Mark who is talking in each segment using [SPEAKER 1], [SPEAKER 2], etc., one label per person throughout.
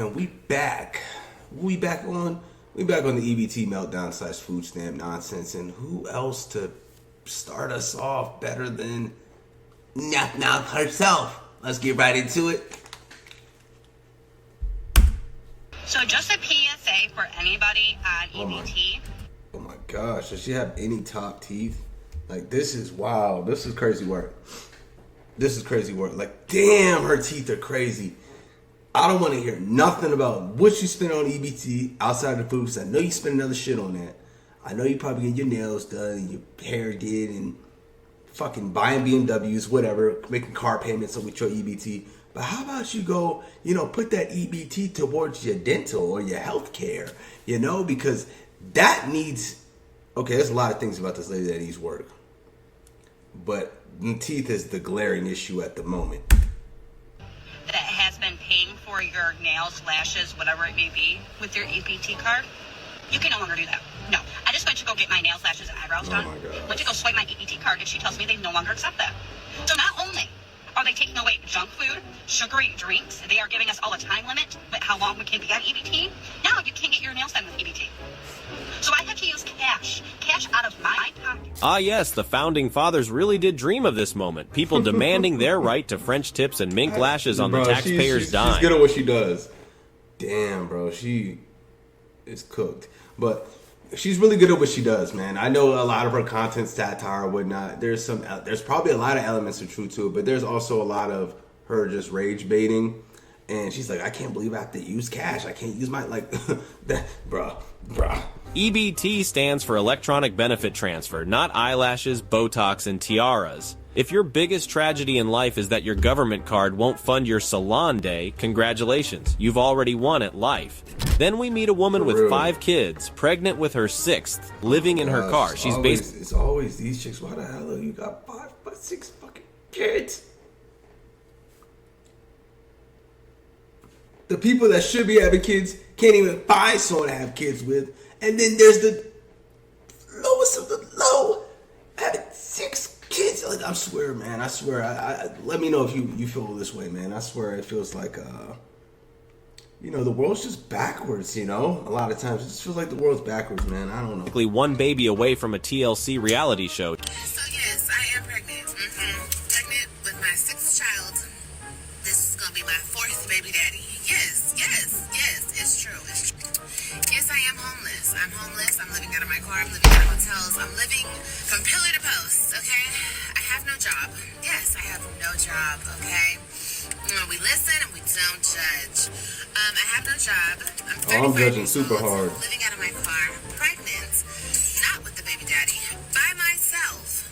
[SPEAKER 1] And we back. We back on the EBT meltdown / food stamp nonsense. And who else to start us off better than Knock Knock herself? Let's get right into it.
[SPEAKER 2] So just a PSA for anybody on EBT.
[SPEAKER 1] Oh my gosh, does she have any top teeth? Like, this is wow. This is crazy work. Like, damn, her teeth are crazy. I don't want to hear nothing about what you spend on EBT outside the food, because I know you spend another shit on that. I know you probably get your nails done and your hair did and fucking buying BMWs, whatever, making car payments with your EBT. But how about you go, put that EBT towards your dental or your health care, because that needs, okay, there's a lot of things about this lady that needs work. But teeth is the glaring issue at the moment.
[SPEAKER 2] That has been paying for your nails, lashes, whatever it may be, with your EBT card, you can no longer do that. No. I just went to go get my nails, lashes, and eyebrows done.
[SPEAKER 1] Oh my God.
[SPEAKER 2] Went to go swipe my EBT card, and she tells me they no longer accept that. So not only are they taking away junk food, sugary drinks, they are giving us all a time limit with how long we can be on EBT. Now you can't get your nails done with EBT. So I had to use cash out of my pocket.
[SPEAKER 3] Ah yes, the founding fathers really did dream of this moment. People demanding their right to French tips and mink lashes on the taxpayers' dime.
[SPEAKER 1] She's good at what she does. Damn, bro, she is cooked. But she's really good at what she does, man. I know a lot of her content's satire or whatnot. There's probably a lot of elements of truth to it, but there's also a lot of her just rage baiting. And she's like, I can't believe I have to use cash. I can't use my, that, bruh.
[SPEAKER 3] EBT stands for Electronic Benefit Transfer, not eyelashes, Botox, and tiaras. If your biggest tragedy in life is that your government card won't fund your salon day, congratulations, you've already won at life. Then we meet a woman with 5 kids, pregnant with her 6th, living in her car.
[SPEAKER 1] It's always these chicks. Why the hell you got 6 fucking kids? The people that should be having kids can't even find someone to have kids with. And then there's the lowest of the low, having 6 kids. Like, I swear, man. I let me know if you feel this way, man. I swear it feels like, the world's just backwards, A lot of times it just feels like the world's backwards, man. I don't know.
[SPEAKER 3] One baby away from a TLC reality show.
[SPEAKER 4] So yes, I am pregnant. Pregnant with my 6th child. This is going to be my 4th baby daddy. Yes, it's true. Yes, I am homeless. I'm living out of my car. I'm living out of hotels. I'm living from pillar to post, okay? I have no job. Yes, I have no job, okay? We listen and we don't judge. I have no job. I'm 35
[SPEAKER 1] judging
[SPEAKER 4] years
[SPEAKER 1] super
[SPEAKER 4] old,
[SPEAKER 1] hard.
[SPEAKER 4] living out of my car, pregnant, not with the baby daddy, by myself.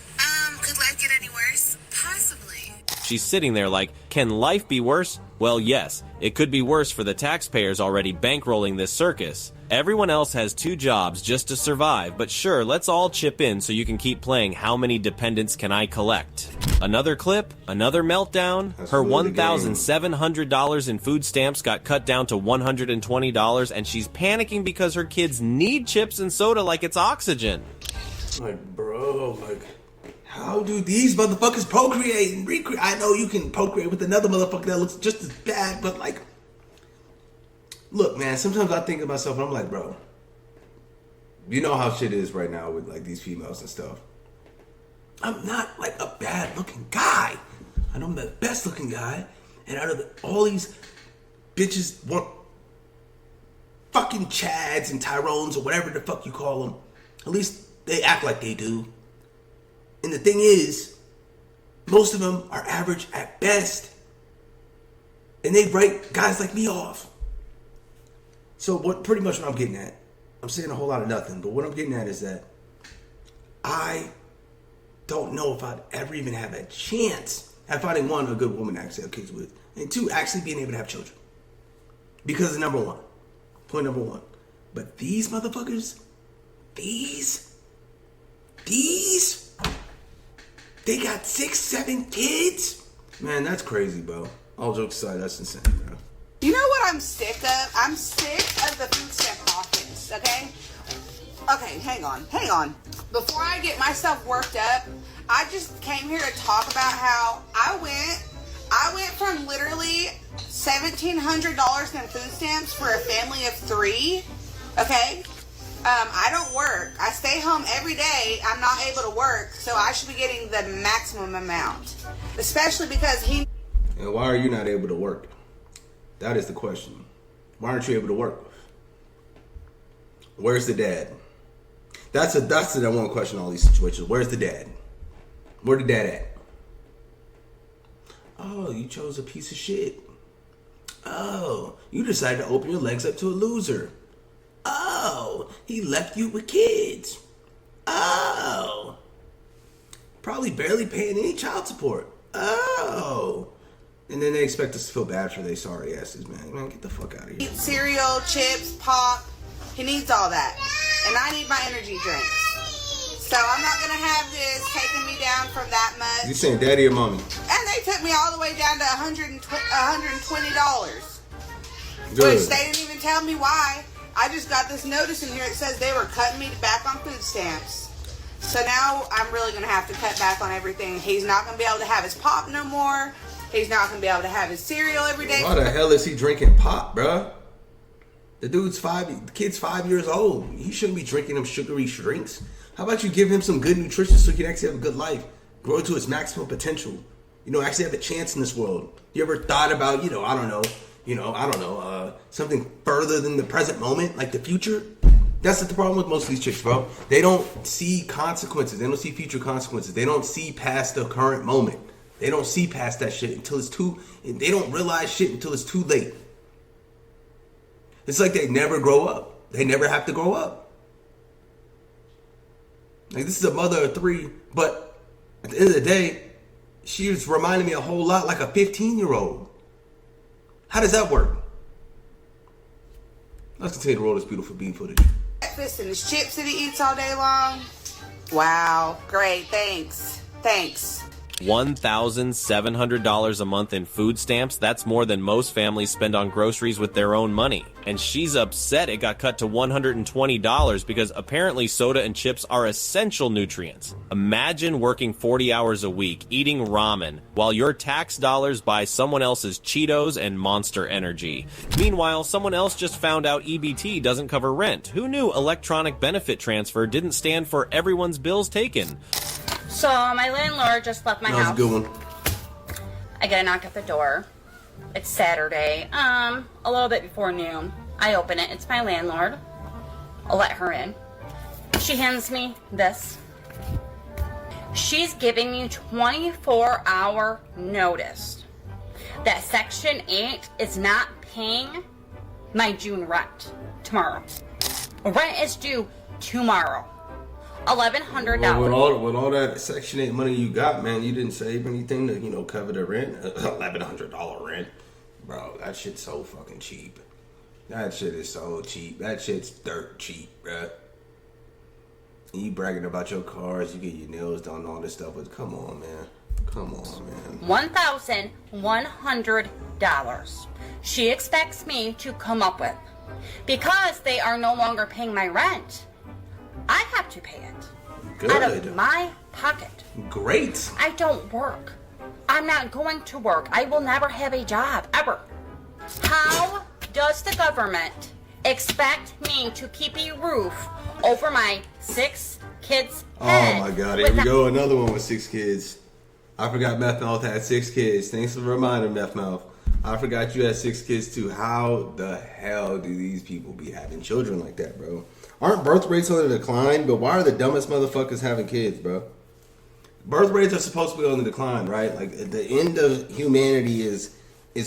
[SPEAKER 4] Could life get any worse? Possibly.
[SPEAKER 3] She's sitting there like, can life be worse? Well, yes, it could be worse for the taxpayers already bankrolling this circus. Everyone else has 2 jobs just to survive, but sure, let's all chip in so you can keep playing How Many Dependents Can I Collect? Another clip, another meltdown. Her $1,700 in food stamps got cut down to $120, and she's panicking because her kids need chips and soda like it's oxygen.
[SPEAKER 1] Bro, how do these motherfuckers procreate and recreate? I know you can procreate with another motherfucker that looks just as bad, but look, man, sometimes I think to myself and I'm like, bro, you know how shit is right now with these females and stuff. I'm not a bad looking guy. I know I'm the best looking guy, and out of all these bitches want fucking Chads and Tyrones or whatever the fuck you call them. At least they act like they do. And the thing is, most of them are average at best. And they write guys like me off. So pretty much what I'm getting at, I'm saying a whole lot of nothing, but what I'm getting at is that I don't know if I'd ever even have a chance at finding 1, a good woman to actually have kids with, and 2, actually being able to have children. Because of point number 1. But these motherfuckers, these, they got 6, 7 kids? Man, that's crazy, bro. All jokes aside, that's insane, bro.
[SPEAKER 5] You know what I'm sick of? I'm sick of the food stamp office, okay? Okay, hang on. Before I get myself worked up, I just came here to talk about how I went from literally $1,700 in food stamps for a family of 3. Okay? I don't work. I stay home every day. I'm not able to work, so I should be getting the maximum amount. Especially because he...
[SPEAKER 1] And why are you not able to work? That is the question. Why aren't you able to work? Where's the dad? That's the number one question in all these situations. Where's the dad? Where the dad at? Oh, you chose a piece of shit. Oh, you decided to open your legs up to a loser. Oh, he left you with kids. Oh, probably barely paying any child support. Oh, and then they expect us to feel bad for their sorry asses, man. Man, get the fuck out of here.
[SPEAKER 5] Cereal, chips, pop. He needs all that. And I need my energy drinks. So I'm not going to have this taking me down from that much.
[SPEAKER 1] You saying daddy or mommy?
[SPEAKER 5] And they took me all the way down to $120.
[SPEAKER 1] Good.
[SPEAKER 5] Which they didn't even tell me why. I just got this notice in here. It says they were cutting me back on food stamps. So now I'm really going to have to cut back on everything. He's not going to be able to have his pop no more. He's not going to be able to have his cereal every day.
[SPEAKER 1] Why the hell is he drinking pop, bruh? The kid's 5 years old. He shouldn't be drinking them sugary drinks. How about you give him some good nutrition so he can actually have a good life, grow to his maximum potential, actually have a chance in this world. You ever thought about, something further than the present moment, like the future? That's the problem with most of these chicks, bro. They don't see consequences. They don't see future consequences. They don't see past the current moment. They don't see past that shit until it's they don't realize shit until it's too late. It's like they never grow up. They never have to grow up. Like, this is a mother of 3, but at the end of the day, she was reminding me a whole lot like a 15-year-old. How does that work? Let's continue to roll this beautiful bean footage.
[SPEAKER 5] Breakfast and his chips that he eats all day long. Wow. Great. Thanks.
[SPEAKER 3] $1,700 a month in food stamps, that's more than most families spend on groceries with their own money. And she's upset it got cut to $120 because apparently soda and chips are essential nutrients. Imagine working 40 hours a week, eating ramen, while your tax dollars buy someone else's Cheetos and Monster Energy. Meanwhile, someone else just found out EBT doesn't cover rent. Who knew electronic benefit transfer didn't stand for everyone's bills taken?
[SPEAKER 2] So my landlord just left my house.
[SPEAKER 1] That was a good one.
[SPEAKER 2] I get a knock at the door. It's Saturday, a little bit before noon. I open it. It's my landlord. I'll let her in. She hands me this. She's giving me 24-hour notice that Section 8 is not paying my June rent tomorrow. Rent is due tomorrow. $1,100.
[SPEAKER 1] Well, with all that Section 8 money you got, man, you didn't save anything to, cover the rent? $1,100 rent. Bro, that shit's so fucking cheap. That shit is so cheap. That shit's dirt cheap, bruh. You bragging about your cars, you get your nails done, all this stuff, but come on, man.
[SPEAKER 2] $1,100. She expects me to come up with. Because they are no longer paying my rent, I have to pay it.
[SPEAKER 1] Good.
[SPEAKER 2] Out of my pocket.
[SPEAKER 1] Great.
[SPEAKER 2] I don't work. I'm not going to work. I will never have a job, ever. How does the government expect me to keep a roof over my 6 kids' head?
[SPEAKER 1] Oh my God, here we go, another one with 6 kids. I forgot Meth Mouth had 6 kids. Thanks for reminding Meth Mouth. I forgot you had 6 kids too. How the hell do these people be having children like that, bro? Aren't birth rates on the decline? But why are the dumbest motherfuckers having kids, bro? Birth rates are supposed to be on the decline, right? Like, the end of humanity is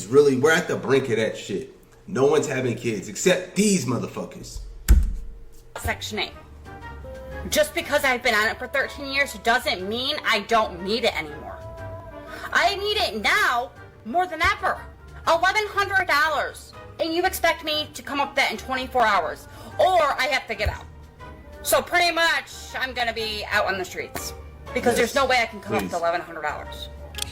[SPEAKER 1] really, we're at the brink of that shit. No one's having kids except these motherfuckers.
[SPEAKER 2] Section 8. Just because I've been on it for 13 years doesn't mean I don't need it anymore. I need it now more than ever. $1,100. And you expect me to come up with that in 24 hours. Or I have to get out. So pretty much I'm going to be out on the streets. Because there's no way I can come up with $1,100.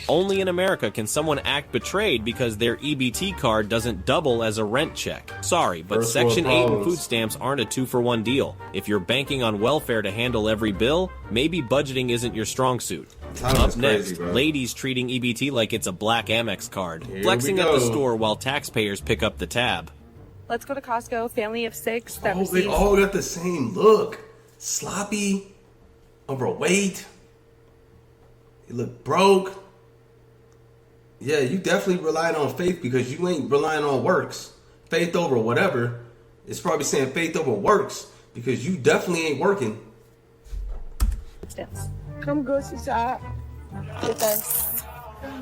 [SPEAKER 3] Only in America can someone act betrayed because their EBT card doesn't double as a rent check. Sorry, but
[SPEAKER 1] First
[SPEAKER 3] Section
[SPEAKER 1] world
[SPEAKER 3] 8 and
[SPEAKER 1] problems.
[SPEAKER 3] food stamps aren't a 2-for-1 deal. If you're banking on welfare to handle every bill, maybe budgeting isn't your strong suit.
[SPEAKER 1] Entitlement
[SPEAKER 3] Up
[SPEAKER 1] is
[SPEAKER 3] next,
[SPEAKER 1] crazy, bro.
[SPEAKER 3] ladies treating EBT like it's a black Amex card,
[SPEAKER 1] Here
[SPEAKER 3] flexing
[SPEAKER 1] we
[SPEAKER 3] at the
[SPEAKER 1] go.
[SPEAKER 3] store while taxpayers pick up the tab.
[SPEAKER 6] Let's go to Costco, family of 6 that
[SPEAKER 1] Oh, they
[SPEAKER 6] receives...
[SPEAKER 1] all got the same look. Sloppy, overweight. You look broke. Yeah, you definitely relied on faith because you ain't relying on works. Faith over whatever. It's probably saying faith over works because you definitely ain't working.
[SPEAKER 7] Come grocery shop with us.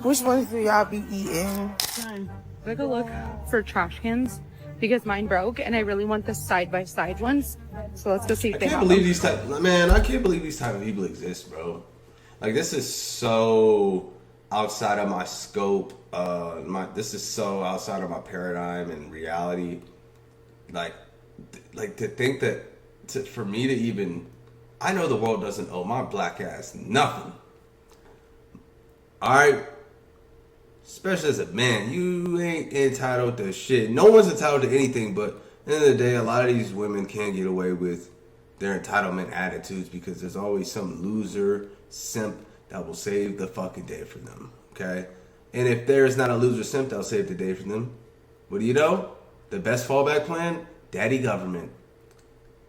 [SPEAKER 7] Which ones do y'all be eating?
[SPEAKER 6] I'm gonna go look for trash cans because mine broke and I really want the side-by-side ones. So let's go see if
[SPEAKER 1] I
[SPEAKER 6] they
[SPEAKER 1] can't
[SPEAKER 6] have
[SPEAKER 1] believe
[SPEAKER 6] them.
[SPEAKER 1] these type, man. I can't believe these type of people exist, bro. Like this is so outside of my scope. This is so outside of my paradigm and reality. Like to think that for me to even, I know the world doesn't owe my black ass nothing. All right. Especially as a man, you ain't entitled to shit. No one's entitled to anything, but at the end of the day, a lot of these women can't get away with their entitlement attitudes because there's always some loser simp that will save the fucking day for them, okay? And if there's not a loser simp that'll save the day for them, what do you know? The best fallback plan? Daddy government.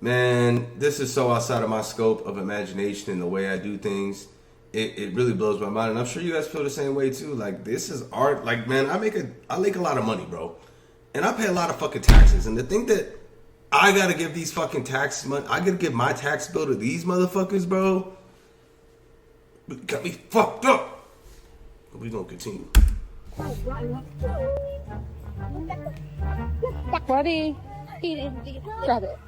[SPEAKER 1] Man, this is so outside of my scope of imagination and the way I do things. It really blows my mind, and I'm sure you guys feel the same way too. Like this is art. Like man, I make a lot of money, bro, and I pay a lot of fucking taxes. And to think that I gotta give these fucking tax money, I gotta give my tax bill to these motherfuckers, bro, got me fucked up. But we gonna continue.
[SPEAKER 6] Buddy, grab it.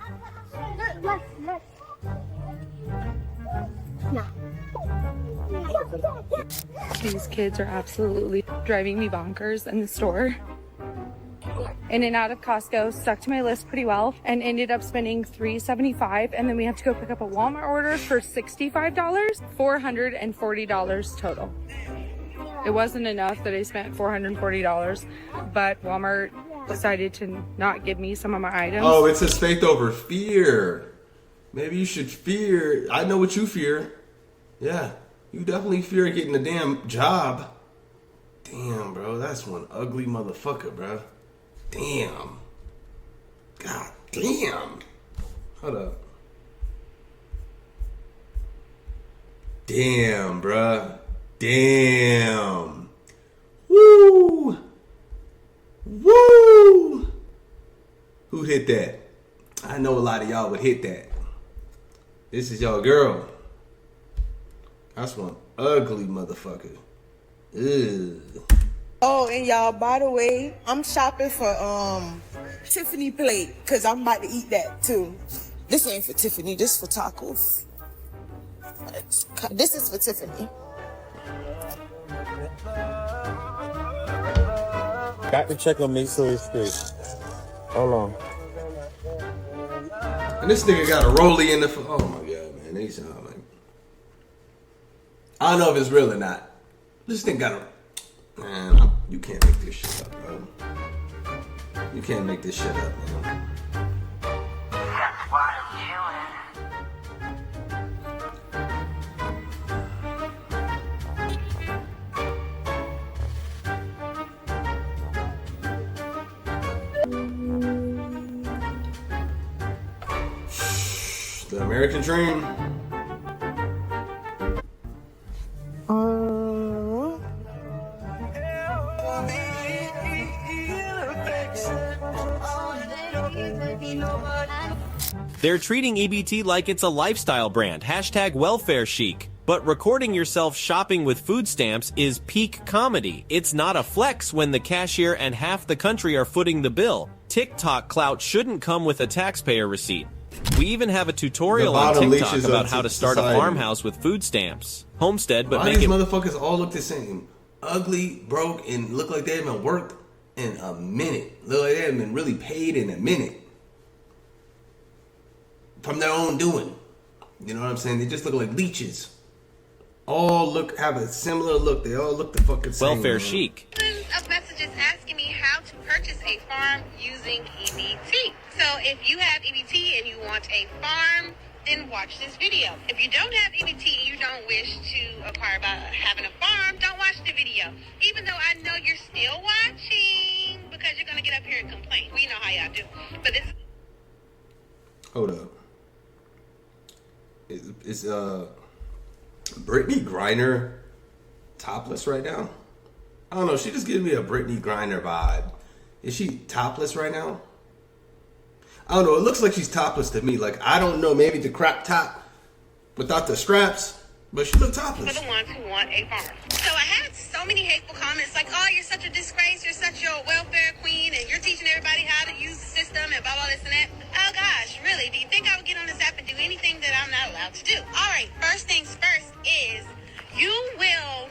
[SPEAKER 6] These kids are absolutely driving me bonkers in the store. In and out of Costco, stuck to my list pretty well, and ended up spending $375, and then we have to go pick up a Walmart order for $65, $440 total. It wasn't enough that I spent $440, but Walmart decided to not give me some of my items.
[SPEAKER 1] Oh, it says faith over fear. Maybe you should fear. I know what you fear. Yeah, you definitely fear getting a damn job. Damn, bro, that's one ugly motherfucker, bro. Damn. God damn. Hold up. Damn, bruh. Damn. Woo. Woo. Who hit that? I know a lot of y'all would hit that. This is your girl. That's one ugly motherfucker. Ugh.
[SPEAKER 7] Oh, and y'all, by the way, I'm shopping for Tiffany plate because I'm about to eat that too. This ain't for Tiffany, this for tacos. This is for Tiffany.
[SPEAKER 8] Got to check on misuse straight. Hold on.
[SPEAKER 1] And this nigga got a rollie in the. Oh my god, man, they sound like. I don't know if it's real or not. This thing got a. Man, you can't make this shit up, bro. You can't make this shit up, man.
[SPEAKER 9] That's why I'm
[SPEAKER 1] The American dream.
[SPEAKER 3] They're treating EBT like it's a lifestyle brand, hashtag welfare chic. But recording yourself shopping with food stamps is peak comedy. It's not a flex when the cashier and half the country are footing the bill. TikTok clout shouldn't come with a taxpayer receipt. We even have a tutorial on TikTok about how to start a farmhouse with food stamps. Homestead, but
[SPEAKER 1] Why
[SPEAKER 3] make
[SPEAKER 1] these
[SPEAKER 3] it...
[SPEAKER 1] motherfuckers all look the same? Ugly, broke, and look like they haven't worked in a minute. Look like they haven't been really paid in a minute. From their own doing. You know what I'm saying? They just look like leeches. All have a similar look. They all look the fucking same.
[SPEAKER 3] Welfare
[SPEAKER 1] man.
[SPEAKER 3] chic.
[SPEAKER 4] Of messages asking me how to purchase a farm using EBT. So if you have EBT and you want a farm, then watch this video. If you don't have EBT and you don't wish to acquire by having a farm, don't watch the video. Even though I know you're still watching because you're going to get up here and complain. We know how y'all do. But this
[SPEAKER 1] Hold up. Is Brittany Griner topless right now? I don't know. She just gives me a Brittany Griner vibe. Is she topless right now? I don't know. It looks like she's topless to me. Like, I don't know. Maybe the crop top without the straps, but she look topless.
[SPEAKER 4] for the ones who want a farm. So I had so many hateful comments like, oh, you're such a disgrace. You're such a welfare queen and you're teaching everybody how to use the system and blah, blah, this and that. Oh, gosh, really? Do you think I would get on this app and do anything that I'm not allowed to do? All right, first things first is you will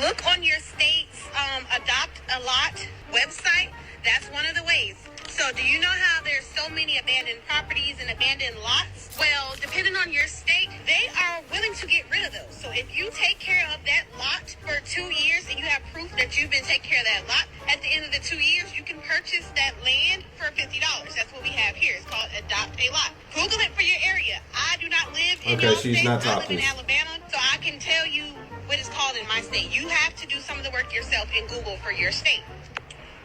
[SPEAKER 4] look on your state's Adopt a Lot website. That's one of the ways. So do you know how there's so many abandoned properties and abandoned lots? Well, depending on your state, they are willing to get rid of those. So if you take care of that lot for 2 years and you have proof that you've been taking care of that lot, at the end of the 2 years, you can purchase that land for $50. That's what we have here. It's called Adopt a Lot. Google it for your area. I do not live in your state. I live in Alabama, so I can tell you what it's called in my state. You have to do some of the work yourself in Google for your state.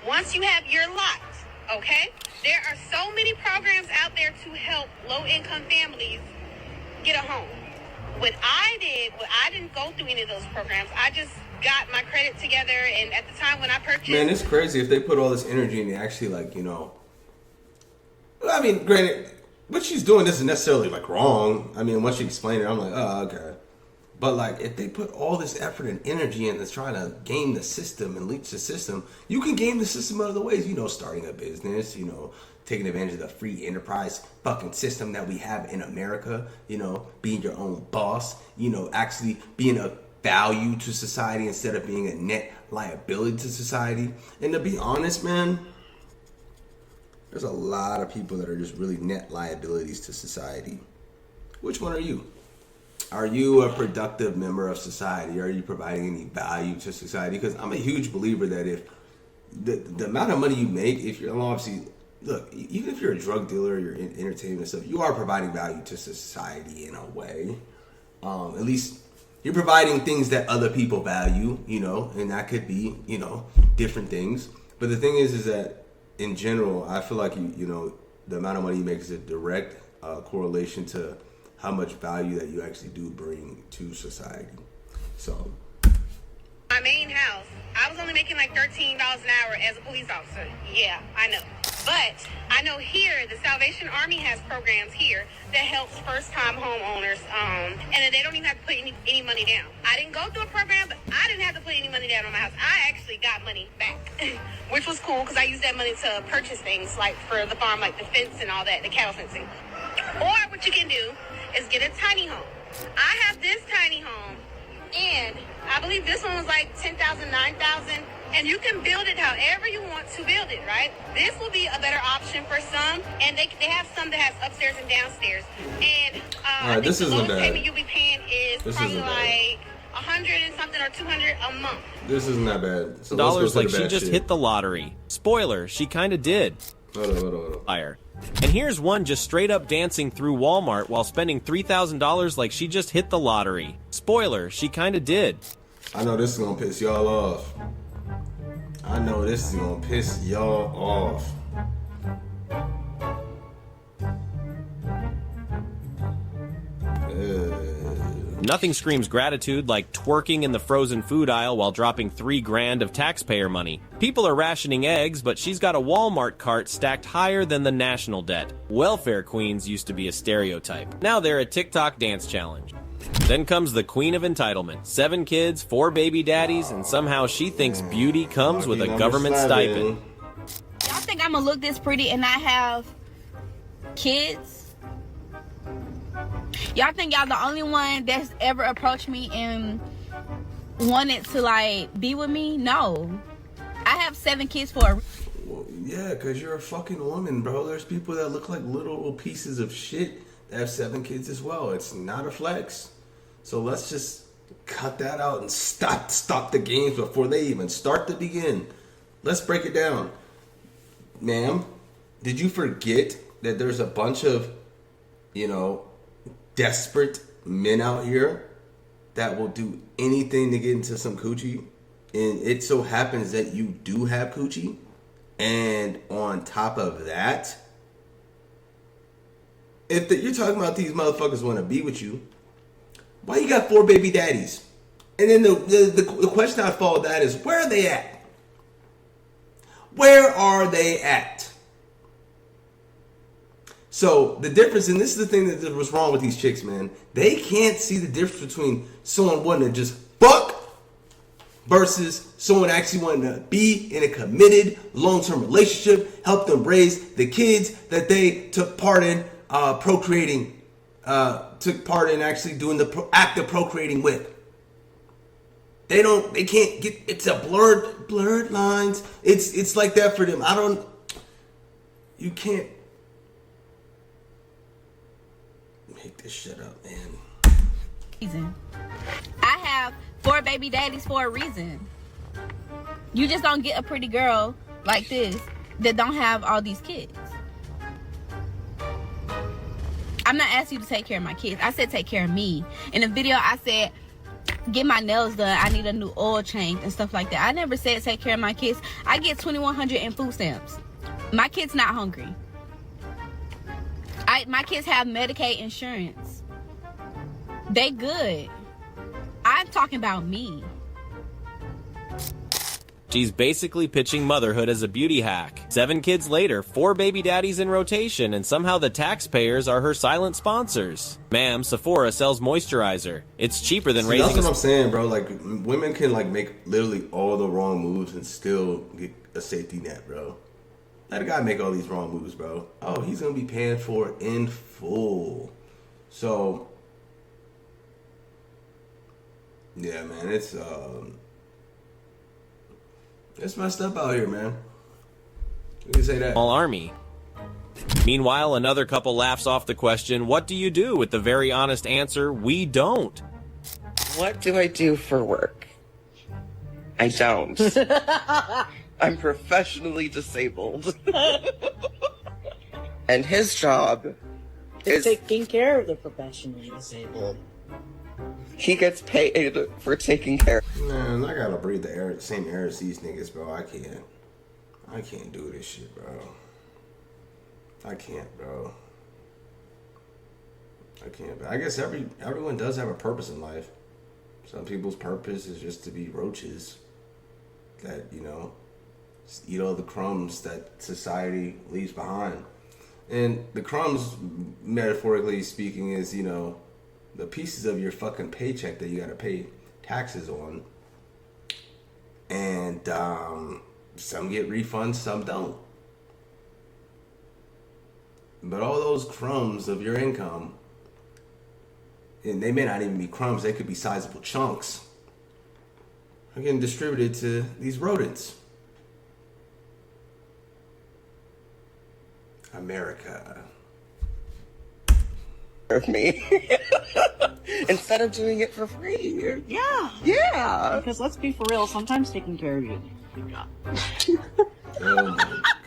[SPEAKER 4] Once you have your lot, okay, there are so many programs out there to help low-income families get a home. What I didn't go through any of those programs. I just got my credit together, and at the time when I purchased...
[SPEAKER 1] Man, it's crazy if they put all this energy and actually, like, you know... I mean, granted, what she's doing isn't necessarily, like, wrong. I mean, once you explain it, I'm like, oh, okay. But, like, if they put all this effort and energy into trying to game the system and leech the system, you can game the system other ways. You know, starting a business, you know, taking advantage of the free enterprise fucking system that we have in America, you know, being your own boss, you know, actually being a value to society instead of being a net liability to society. And to be honest, man, there's a lot of people that are just really net liabilities to society. Which one are you? Are you a productive member of society? Are you providing any value to society? Because I'm a huge believer that if the amount of money you make, if you're obviously, look, even if you're a drug dealer, you're in entertainment and stuff, you are providing value to society in a way. At least you're providing things that other people value, you know, and that could be, you know, different things. But the thing is that in general, I feel like, you know, the amount of money you make is a direct correlation to how much value that you actually do bring to society. So,
[SPEAKER 4] my main house, I was only making like $13 an hour as a police officer. Yeah, I know. But I know here, the Salvation Army has programs here that helps first-time homeowners, and they don't even have to put any money down. I didn't go through a program, but I didn't have to put any money down on my house. I actually got money back, which was cool because I used that money to purchase things like for the farm, like the fence and all that, the cattle fencing. Or what you can do is get a tiny home. I have this tiny home, and I believe this one was like $10,000, $9,000, and you can build it however you want to build it, right? This will be a better option for some, and they have some that has upstairs and downstairs. And I think
[SPEAKER 1] this
[SPEAKER 4] the
[SPEAKER 1] isn't
[SPEAKER 4] lowest
[SPEAKER 1] bad.
[SPEAKER 4] payment you'll be paying is
[SPEAKER 1] This
[SPEAKER 4] probably
[SPEAKER 1] isn't bad.
[SPEAKER 4] like 100 and something or 200 a month.
[SPEAKER 1] this isn't that bad. So
[SPEAKER 3] Dollars
[SPEAKER 1] let's
[SPEAKER 3] like
[SPEAKER 1] go to the
[SPEAKER 3] she
[SPEAKER 1] bad
[SPEAKER 3] just
[SPEAKER 1] shit.
[SPEAKER 3] hit the lottery. Spoiler, she kinda did.
[SPEAKER 1] Hold on.
[SPEAKER 3] Fire. And here's one just straight up dancing through Walmart while spending $3,000 like she just hit the lottery. Spoiler, she kinda did.
[SPEAKER 1] I know this is gonna piss y'all off.
[SPEAKER 3] Nothing screams gratitude like twerking in the frozen food aisle while dropping $3,000 of taxpayer money. People are rationing eggs, but she's got a Walmart cart stacked higher than the national debt. Welfare queens used to be a stereotype. Now they're a TikTok dance challenge. Then comes the queen of entitlement. 7 kids, 4 baby daddies, and somehow she thinks beauty comes with a government stipend.
[SPEAKER 10] Y'all think I'm gonna look this pretty and not have kids? Y'all think y'all the only one that's ever approached me and wanted to like be with me? No. I have 7 kids for a
[SPEAKER 1] Well, yeah, because you're a fucking woman, bro. There's people that look like little pieces of shit that have 7 kids as well. It's not a flex. So let's just cut that out and stop the games before they even start to begin. Let's break it down. Ma'am, did you forget that there's a bunch of, you know, desperate men out here that will do anything to get into some coochie. And it so happens that you do have coochie. And on top of that, if you're talking about these motherfuckers want to be with you, why you got 4 baby daddies? And then the question I follow that is, where are they at? Where are they at? So the difference, and this is the thing that was wrong with these chicks, man. They can't see the difference between someone wanting to just fuck versus someone actually wanting to be in a committed long-term relationship, help them raise the kids that they took part in procreating, took part in actually doing the act of procreating with. They can't get, it's a blurred lines. It's like that for them. You can't make this shit up, man.
[SPEAKER 10] I have 4 baby daddies for a reason. You just don't get a pretty girl like this that don't have all these kids. I'm not asking you to take care of my kids. I said take care of me. In the video, I said get my nails done. I need a new oil change and stuff like that. I never said take care of my kids. I get $2,100 in food stamps. My kids not hungry. My kids have Medicaid insurance. They good. I'm talking about me.
[SPEAKER 3] She's basically pitching motherhood as a beauty hack. 7 kids later, 4 baby daddies in rotation, and somehow the taxpayers are her silent sponsors. Ma'am, Sephora sells moisturizer. It's cheaper than raising.
[SPEAKER 1] That's what I'm saying, bro. Like, women can like make literally all the wrong moves and still get a safety net, bro. Let a guy make all these wrong moves, bro. Oh, he's gonna be paying for it in full. So, yeah, man, it's messed up out here, man. You can say that.
[SPEAKER 3] Small army. Meanwhile, another couple laughs off the question, what do you do? With the very honest answer, we don't.
[SPEAKER 11] What do I do for work? I don't. I'm professionally disabled. And his job is
[SPEAKER 12] taking care of the professionally disabled.
[SPEAKER 11] He gets paid for taking care.
[SPEAKER 1] Man, I gotta breathe the same air as these niggas, bro. I can't do this shit, bro. I can't, bro. I can't. But I guess everyone does have a purpose in life. Some people's purpose is just to be roaches that, you know, eat all the crumbs that society leaves behind. And the crumbs, metaphorically speaking, is, you know, the pieces of your fucking paycheck that you gotta pay taxes on. And some get refunds, some don't. But all those crumbs of your income, and they may not even be crumbs, they could be sizable chunks, are getting distributed to these rodents. America.
[SPEAKER 11] Of me. Instead of doing it for free.
[SPEAKER 12] Yeah.
[SPEAKER 11] Yeah.
[SPEAKER 12] Because let's be for real, sometimes taking care of you.
[SPEAKER 1] Oh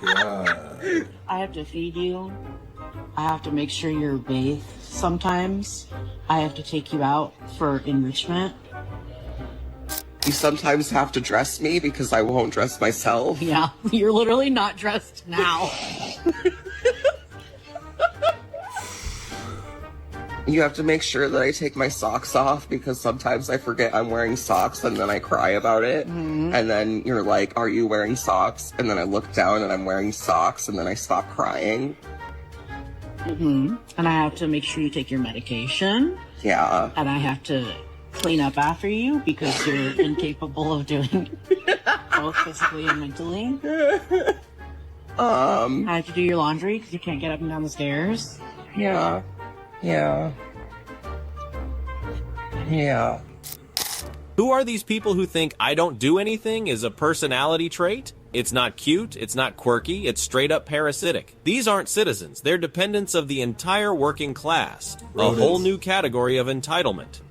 [SPEAKER 1] my god.
[SPEAKER 12] I have to feed you. I have to make sure you're bathed sometimes. I have to take you out for enrichment.
[SPEAKER 11] You sometimes have to dress me because I won't dress myself.
[SPEAKER 12] Yeah, you're literally not dressed now.
[SPEAKER 11] You have to make sure that I take my socks off because sometimes I forget I'm wearing socks and then I cry about it. Mm-hmm. And then you're like, are you wearing socks? And then I look down and I'm wearing socks and then I stop crying.
[SPEAKER 12] Mm-hmm. And I have to make sure you take your medication.
[SPEAKER 11] Yeah.
[SPEAKER 12] And I have to clean up after you because you're incapable of doing both physically and mentally. I have to do your laundry because you can't get up and down the stairs.
[SPEAKER 11] Yeah. Yeah. Yeah.
[SPEAKER 3] Who are these people who think I don't do anything is a personality trait? It's not cute, it's not quirky, it's straight up parasitic. These aren't citizens, they're dependents of the entire working class.
[SPEAKER 1] Rodents.
[SPEAKER 3] A whole new category of entitlement.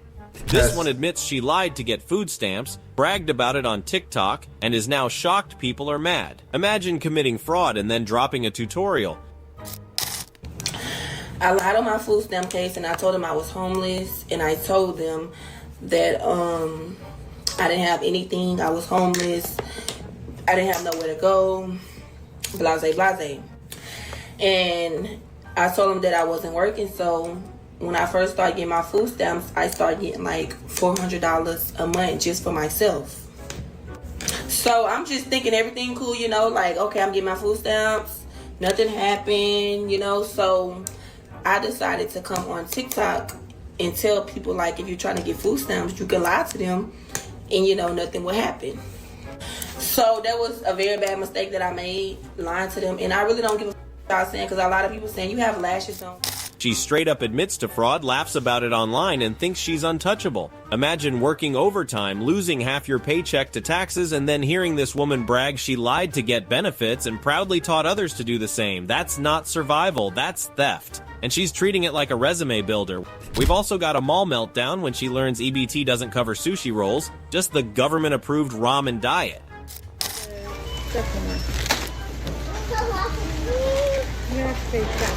[SPEAKER 3] This one admits she lied to get food stamps, bragged about it on TikTok, and is now shocked people are mad. Imagine committing fraud and then dropping a tutorial.
[SPEAKER 13] I lied on my food stamp case and I told them I was homeless, and I told them that I didn't have anything. I was homeless. I didn't have nowhere to go. Blase, blase. And I told them that I wasn't working, so when I first started getting my food stamps, I started getting like $400 a month just for myself. So I'm just thinking everything cool, you know, like, okay, I'm getting my food stamps. Nothing happened, you know, so I decided to come on TikTok and tell people, like, if you're trying to get food stamps, you can lie to them and, you know, nothing will happen. So that was a very bad mistake that I made, lying to them. And I really don't give a about saying, because a lot of people saying you have lashes on.
[SPEAKER 3] She straight up admits to fraud, laughs about it online, and thinks she's untouchable. Imagine working overtime, losing half your paycheck to taxes, and then hearing this woman brag she lied to get benefits and proudly taught others to do the same. That's not survival, that's theft. And she's treating it like a resume builder. We've also got a mall meltdown when she learns EBT doesn't cover sushi rolls, just the government-approved ramen diet.
[SPEAKER 6] You have to face that.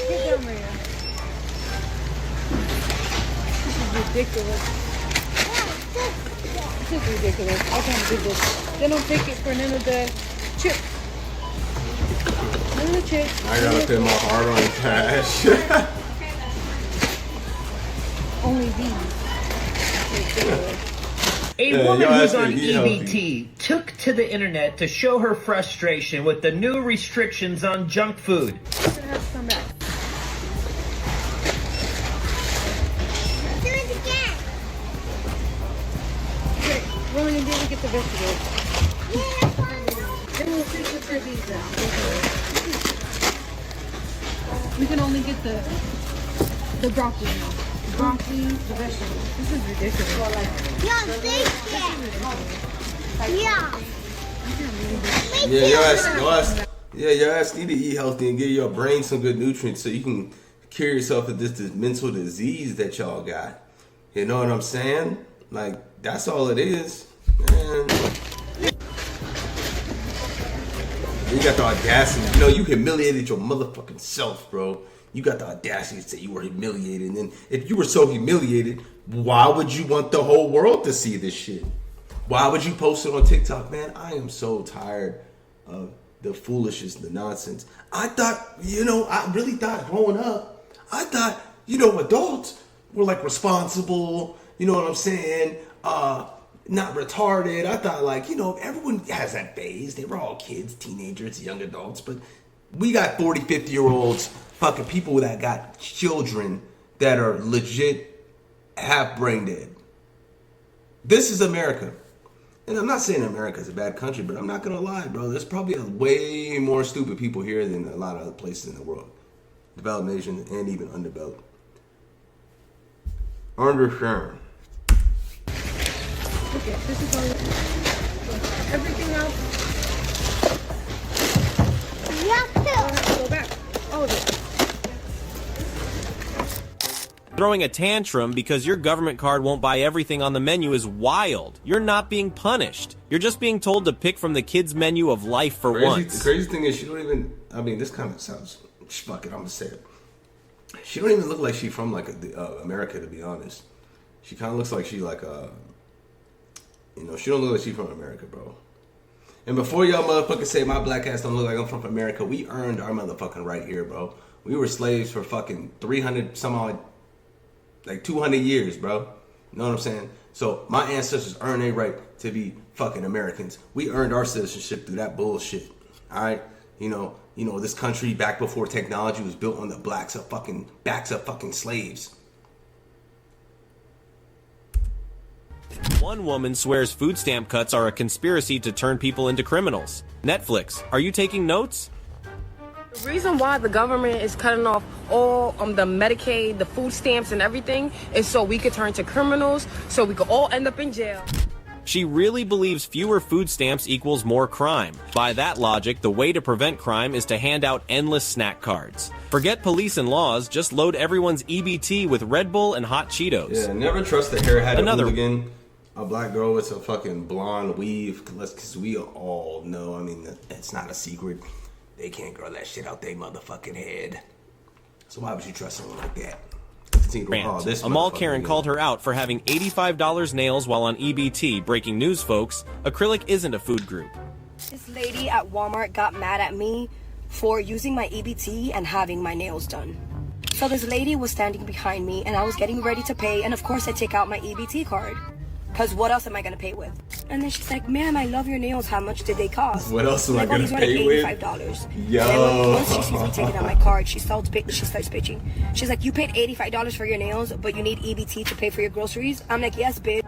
[SPEAKER 6] Get down, Maria. This is ridiculous. This is ridiculous. I can't do this. They don't take it for none of the chips. None of the chips.
[SPEAKER 1] I gotta pay my hard on cash.
[SPEAKER 6] Only these. Ridiculous.
[SPEAKER 14] A woman who's on EBT took to the internet to show her frustration with the new restrictions on junk food.
[SPEAKER 6] I'm gonna have to come back.
[SPEAKER 15] Do it again.
[SPEAKER 6] Okay, we're only gonna be able to get the vegetables. Then we'll fix it for these now. We can only get the broccoli now. Broccoli, the vegetables. This is ridiculous.
[SPEAKER 15] Yeah, take it. Yeah.
[SPEAKER 1] Your ass need to eat healthy and give your brain some good nutrients so you can cure yourself of this mental disease that y'all got. You know what I'm saying? Like, that's all it is, man. You got the audacity. You know, you humiliated your motherfucking self, bro. You got the audacity to say you were humiliated. And then if you were so humiliated, why would you want the whole world to see this shit? Why would you post it on TikTok? Man, I am so tired of the foolishness, the nonsense. I thought, I really thought growing up, adults were like responsible, you know what I'm saying? Not retarded. I thought everyone has that phase. They were all kids, teenagers, young adults, but we got 40, 50-year-olds, fucking people that got children that are legit half brain dead. This is America. And I'm not saying America's a bad country, but I'm not going to lie, bro. There's probably way more stupid people here than a lot of other places in the world. Developed nations and even undeveloped. Understand.
[SPEAKER 6] Okay, this is all. Everything else.
[SPEAKER 15] You have to
[SPEAKER 6] go back. All of it.
[SPEAKER 3] Throwing a tantrum because your government card won't buy everything on the menu is wild. You're not being punished. You're just being told to pick from the kids' menu of life for once.
[SPEAKER 1] The crazy thing is she don't even, this kind of sounds, fuck it, I'm going to say it. She don't even look like she's from America, to be honest. She kind of looks like she she don't look like she's from America, bro. And before y'all motherfuckers say my black ass don't look like I'm from America, we earned our motherfucking right here, bro. We were slaves for fucking 300 some odd, 200 years, bro. You know what I'm saying? So my ancestors earned a right to be fucking Americans. We earned our citizenship through that bullshit. All right? You know, this country back before technology was built on the backs of fucking slaves.
[SPEAKER 3] One woman swears food stamp cuts are a conspiracy to turn people into criminals. Netflix, are you taking notes?
[SPEAKER 16] The reason why the government is cutting off all the Medicaid, the food stamps and everything is so we could turn to criminals, so we could all end up in jail.
[SPEAKER 3] She really believes fewer food stamps equals more crime. By that logic, the way to prevent crime is to hand out endless snack cards. Forget police and laws, just load everyone's EBT with Red Bull and hot Cheetos.
[SPEAKER 1] Yeah, never trust a hairhead hooligan, a black girl with a fucking blonde weave, because we all know, it's not a secret. they can't grow that shit out their motherfucking head. So why would you trust someone like that?
[SPEAKER 3] A mall Karen called her out for having $85 nails while on EBT. Breaking news, folks. Acrylic isn't a food group.
[SPEAKER 17] This lady at Walmart got mad at me for using my EBT and having my nails done. So this lady was standing behind me and I was getting ready to pay, and of course I take out my EBT card. Because what else am I going to pay with? And then she's like, ma'am, I love your nails. How much did they cost?
[SPEAKER 1] What else am I going to pay
[SPEAKER 17] like
[SPEAKER 1] with?
[SPEAKER 17] $85.
[SPEAKER 1] Yo.
[SPEAKER 17] And then once she sees me taking out my card, she starts bitching. She's like, you paid $85 for your nails, but you need EBT to pay for your groceries? I'm like, yes, bitch.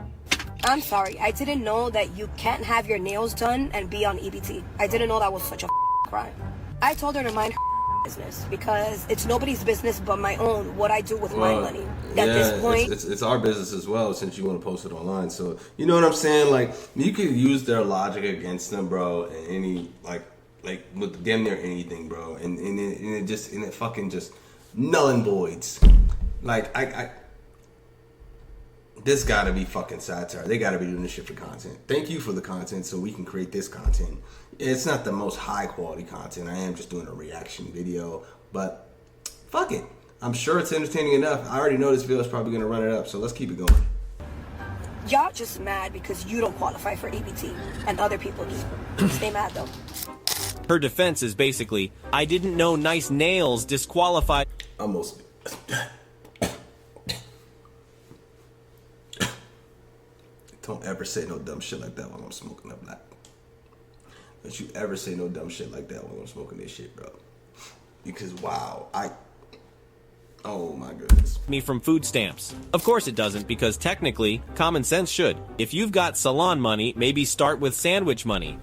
[SPEAKER 17] I'm sorry. I didn't know that you can't have your nails done and be on EBT. I didn't know that was such a crime. I told her to mind her business because it's nobody's business but my own, what I do with my money. At this point,
[SPEAKER 1] it's our business as well, since you want to post it online. So you know what I'm saying? Like, you could use their logic against them, bro, and any like with damn near anything, bro, and it fucking just null and voids. Like I this gotta be fucking satire. They gotta be doing this shit for content. Thank you for the content so we can create this content. It's not the most high quality content. I am just doing a reaction video, but fuck it. I'm sure it's entertaining enough. I already know this video is probably gonna run it up, so let's keep it going.
[SPEAKER 17] y'all just mad because you don't qualify for EBT and other people do. Stay mad though.
[SPEAKER 3] Her defense is basically, I didn't know nice nails disqualified.
[SPEAKER 1] Almost. Don't ever say no dumb shit like that while I'm smoking up black. Don't you ever say no dumb shit like that while I'm smoking this shit, bro. Because wow, oh my goodness.
[SPEAKER 3] Me from food stamps. Of course it doesn't, because technically, common sense should. If you've got salon money, maybe start with sandwich money.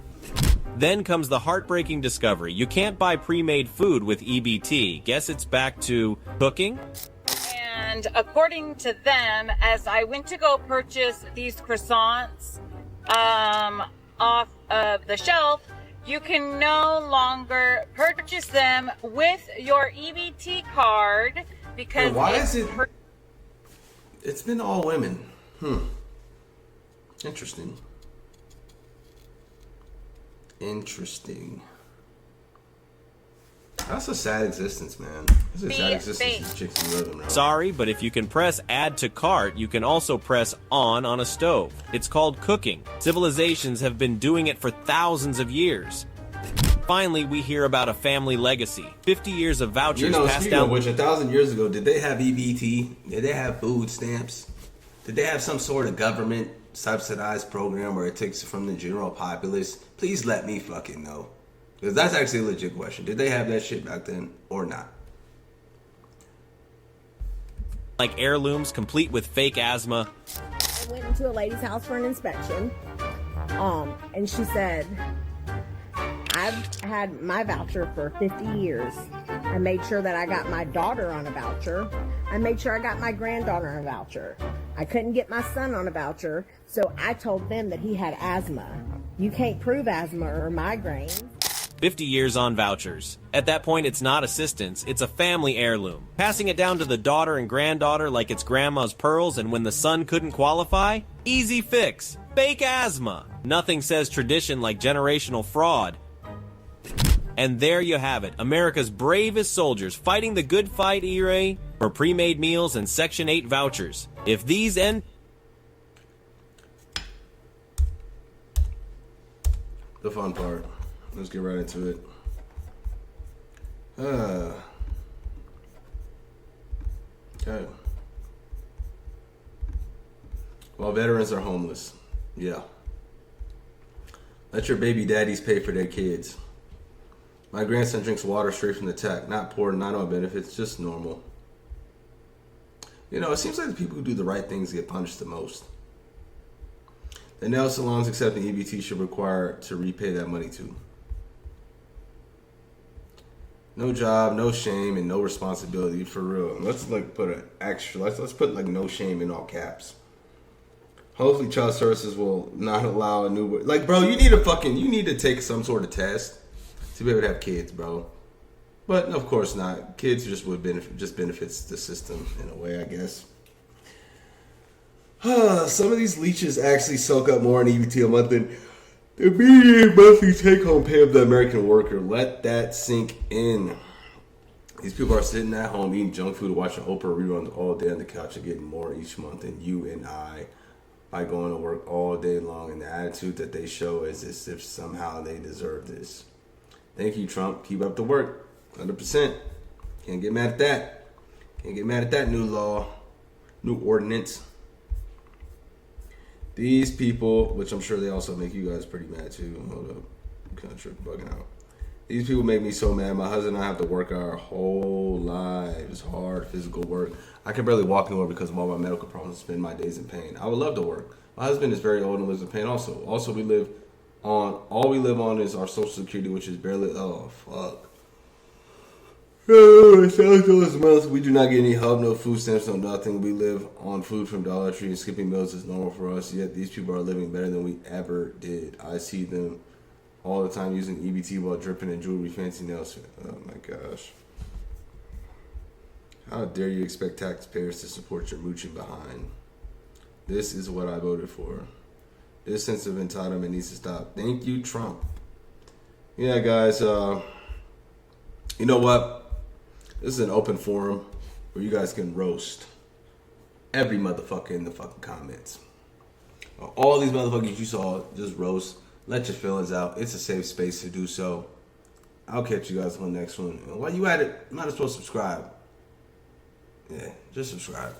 [SPEAKER 3] Then comes the heartbreaking discovery. You can't buy pre-made food with EBT. Guess it's back to cooking?
[SPEAKER 18] And according to them, as I went to go purchase these croissants off of the shelf, you can no longer purchase them with your EBT card because
[SPEAKER 1] why is it? It's been all women. Interesting. Interesting. That's a sad existence, man. That's a sad existence. These chicks who live in there.
[SPEAKER 3] Sorry, but if you can press add to cart, you can also press on a stove. It's called cooking. Civilizations have been doing it for thousands of years. Finally, we hear about a family legacy. 50 years of vouchers passed down.
[SPEAKER 1] Which 1,000 years ago, did they have EBT? Did they have food stamps? Did they have some sort of government subsidized program where it takes from the general populace? Please let me fucking know. Because that's actually a legit question. Did they have that shit back then or not?
[SPEAKER 3] Like heirlooms complete with fake asthma.
[SPEAKER 19] I went into a lady's house for an inspection. And she said, I've had my voucher for 50 years. I made sure that I got my daughter on a voucher. I made sure I got my granddaughter on a voucher. I couldn't get my son on a voucher, so I told them that he had asthma. You can't prove asthma or migraines.
[SPEAKER 3] 50 years on vouchers. At that point, it's not assistance, it's a family heirloom. Passing it down to the daughter and granddaughter like it's grandma's pearls, and when the son couldn't qualify, easy fix. Fake asthma. Nothing says tradition like generational fraud. And there you have it, America's bravest soldiers fighting the good fight era for pre-made meals and Section 8 vouchers. If these end...
[SPEAKER 1] The fun part. Let's get right into it. Okay. Well, veterans are homeless. Yeah. Let your baby daddies pay for their kids. My grandson drinks water straight from the tap. Not poor, not on benefits, just normal. You know, it seems like the people who do the right things get punished the most. The nail salons accepting EBT should require to repay that money too. No job, no shame, and no responsibility, for real. Let's like put an extra. Let's put like no shame in all caps. Hopefully, child services will not allow a new like, bro. You need to take some sort of test to be able to have kids, bro. But of course not. Kids just benefits the system in a way, I guess. Some of these leeches actually soak up more in EBT a month than The median monthly take-home pay of the American worker. Let that sink in. These people are sitting at home eating junk food, watching Oprah reruns all day on the couch and getting more each month than you and I by going to work all day long. And the attitude that they show is as if somehow they deserve this. Thank you, Trump. Keep up the work. 100%. Can't get mad at that. Can't get mad at that new law, new ordinance. These people, which I'm sure they also make you guys pretty mad too. Hold up. I'm kind of bugging out. These people make me so mad. My husband and I have to work our whole lives. Hard physical work. I can barely walk anywhere because of all my medical problems. Spend my days in pain. I would love to work. My husband is very old and lives in pain also. Also, all we live on is our Social Security, which is barely, oh, fuck. $1,000 a month. We do not get any help, no food stamps, no nothing. We live on food from Dollar Tree, and skipping meals is normal for us. Yet these people are living better than we ever did. I see them all the time using EBT while dripping in jewelry, fancy nails. Oh my gosh. How dare you expect taxpayers to support your mooching behind? This is what I voted for. This sense of entitlement needs to stop. Thank you, Trump. Yeah, guys, you know what? This is an open forum where you guys can roast every motherfucker in the fucking comments. All these motherfuckers you saw, just roast. Let your feelings out. It's a safe space to do so. I'll catch you guys on the next one. And while you at it, might as well subscribe. Yeah, just subscribe.